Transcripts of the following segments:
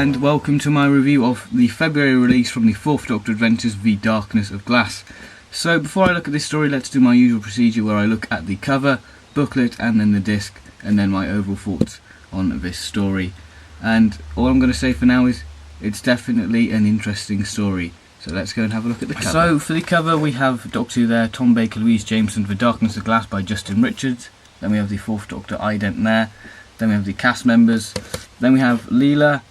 and welcome to my review of the February release from the 4th Doctor Adventures, The Darkness of Glass. So before I look at this story, let's do my usual procedure where I look at the cover, booklet and then the disc, and then my overall thoughts on this story. And all I'm going to say for now is it's definitely an interesting story. So let's go and have a look at the cover. So for the cover we have Doctor Who there, Tom Baker, Louise Jameson, The Darkness of Glass by Justin Richards. Then we have the 4th Doctor ident there. Then we have the cast members. Then we have Leela.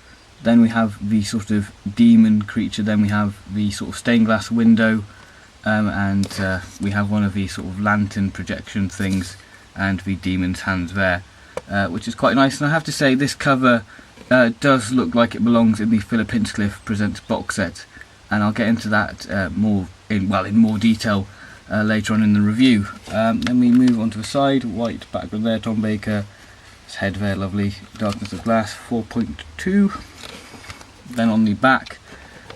Then we have the sort of demon creature. Then we have the sort of stained glass window. And we have one of the sort of lantern projection things and the demon's hands there, which is quite nice. And I have to say this cover does look like it belongs in the Philip Hinchcliffe Presents box set, and I'll get into that in more detail later on in the review. Then we move on to the side, white background there, Tom Baker, his head there, lovely, Darkness of Glass 4.2. Then on the back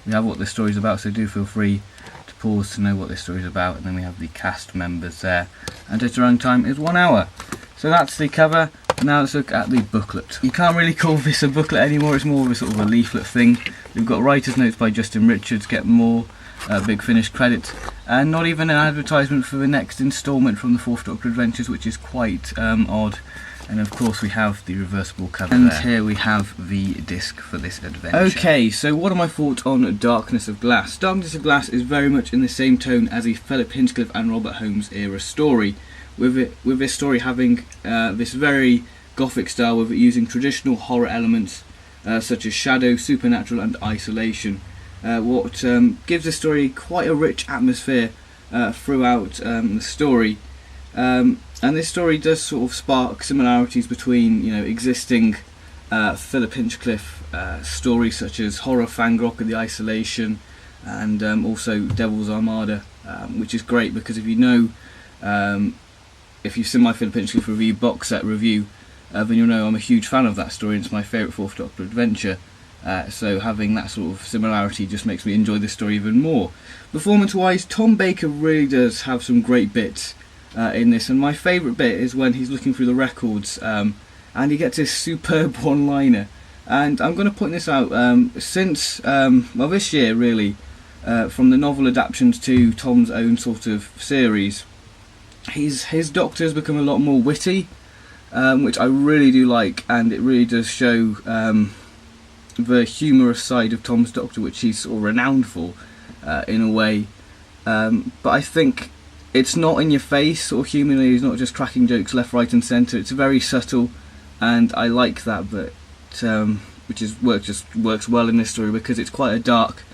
we have what the story's about, so do feel free to pause to know what this story's about. And then we have the cast members there, and total running time is 1 hour. So that's the cover. Now let's look at the booklet. You can't really call this a booklet anymore, it's more of a sort of a leaflet thing. We've got writer's notes by Justin Richards, get more Big Finish credits, and not even an advertisement for the next instalment from the 4th Doctor Adventures, which is quite odd. And of course we have the reversible cover and there. Here we have the disc for this adventure. Okay, so what are my thoughts on Darkness of Glass? Darkness of Glass is very much in the same tone as a Philip Hinchcliffe and Robert Holmes era story, with this story having this very gothic style, with it using traditional horror elements such as shadow, supernatural and isolation. What gives the story quite a rich atmosphere throughout the story. And this story does sort of spark similarities between, existing Philip Hinchcliffe stories such as Horror Fangrok and the Isolation, and also Devil's Armada, which is great because if you've seen my Philip Hinchcliffe review box set review, then you'll know I'm a huge fan of that story and it's my favourite 4th Doctor adventure. So having that sort of similarity just makes me enjoy this story even more. Performance wise, Tom Baker really does have some great bits in this, and my favourite bit is when he's looking through the records and he gets this superb one-liner. And I'm going to point this out, since this year really, from the novel adaptations to Tom's own sort of series, his Doctor has become a lot more witty, which I really do like, and it really does show the humorous side of Tom's Doctor, which he's sort of renowned for in a way. But I think it's not in your face sort of humour. He's not just cracking jokes left, right and centre. It's very subtle, and I like that, but works well in this story because it's quite a dark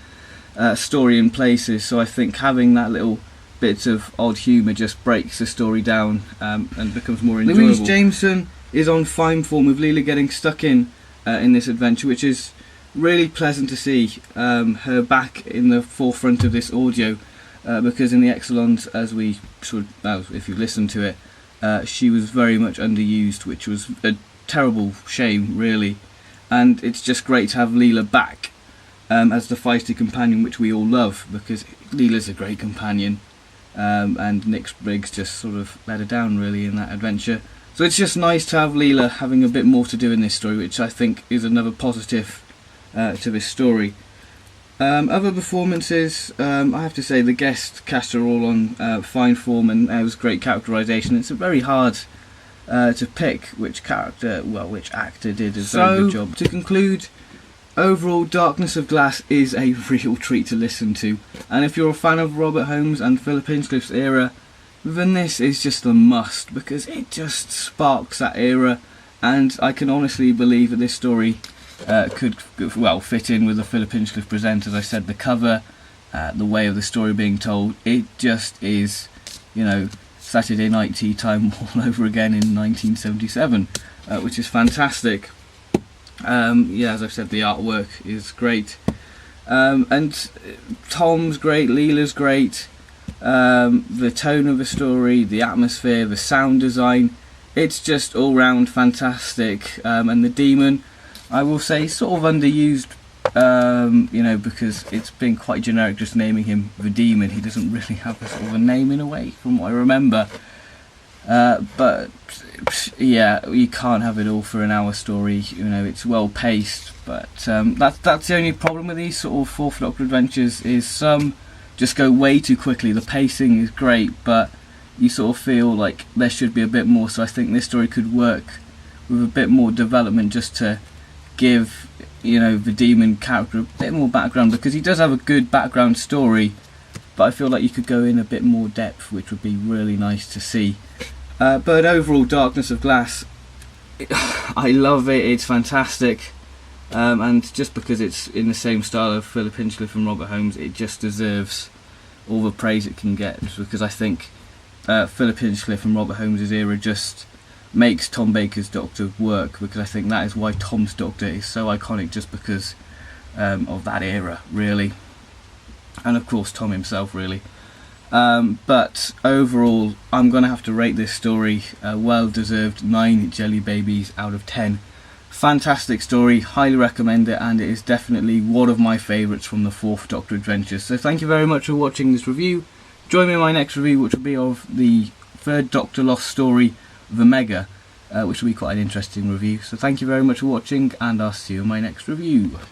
story in places. So I think having that little bits of odd humour just breaks the story down and becomes more enjoyable. Louise Jameson is on fine form, with Leela getting stuck in this adventure, which is really pleasant to see her back in the forefront of this audio. Because in the Exelons, if you listen to it, she was very much underused, which was a terrible shame, really. And it's just great to have Leela back as the feisty companion, which we all love, because Leela's a great companion, and Nick Briggs just sort of let her down, really, in that adventure. So it's just nice to have Leela having a bit more to do in this story, which I think is another positive to this story. Other performances, I have to say the guest cast are all on fine form, and there was great characterisation. It's very hard to pick which actor did a very good job. To conclude, overall Darkness of Glass is a real treat to listen to, and if you're a fan of Robert Holmes and Philip Hinchcliffe's era, then this is just a must, because it just sparks that era, and I can honestly believe that this story could fit in with the Philip Hinchcliffe Presents. As I said, the cover, the way of the story being told, it just is, Saturday night tea time all over again in 1977, which is fantastic. As I've said, the artwork is great, and Tom's great, Leela's great, the tone of the story, the atmosphere, the sound design, it's just all round fantastic. And the demon, I will say, sort of underused, because it's been quite generic just naming him the Demon. He doesn't really have a sort of a name in a way, from what I remember. But yeah, you can't have it all for an hour story. It's well paced, but that's the only problem with these sort of Fourth Doctor adventures, is some just go way too quickly. The pacing is great, but you sort of feel like there should be a bit more. So I think this story could work with a bit more development, just to give the demon character a bit more background, because he does have a good background story, but I feel like you could go in a bit more depth, which would be really nice to see. But overall, Darkness of Glass, I love it. It's fantastic, and just because it's in the same style of Philip Hinchcliffe and Robert Holmes, it just deserves all the praise it can get, because I think Philip Hinchcliffe and Robert Holmes' era just makes Tom Baker's Doctor work, because I think that is why Tom's Doctor is so iconic, just because of that era, really, and of course Tom himself, really. But overall, I'm going to have to rate this story well deserved 9 jelly babies out of 10. Fantastic story, highly recommend it, and it is definitely one of my favourites from the Fourth Doctor adventures. So thank you very much for watching this review. Join me in my next review, which will be of the Third Doctor Lost story, The Mega, which will be quite an interesting review. So thank you very much for watching, and I'll see you in my next review.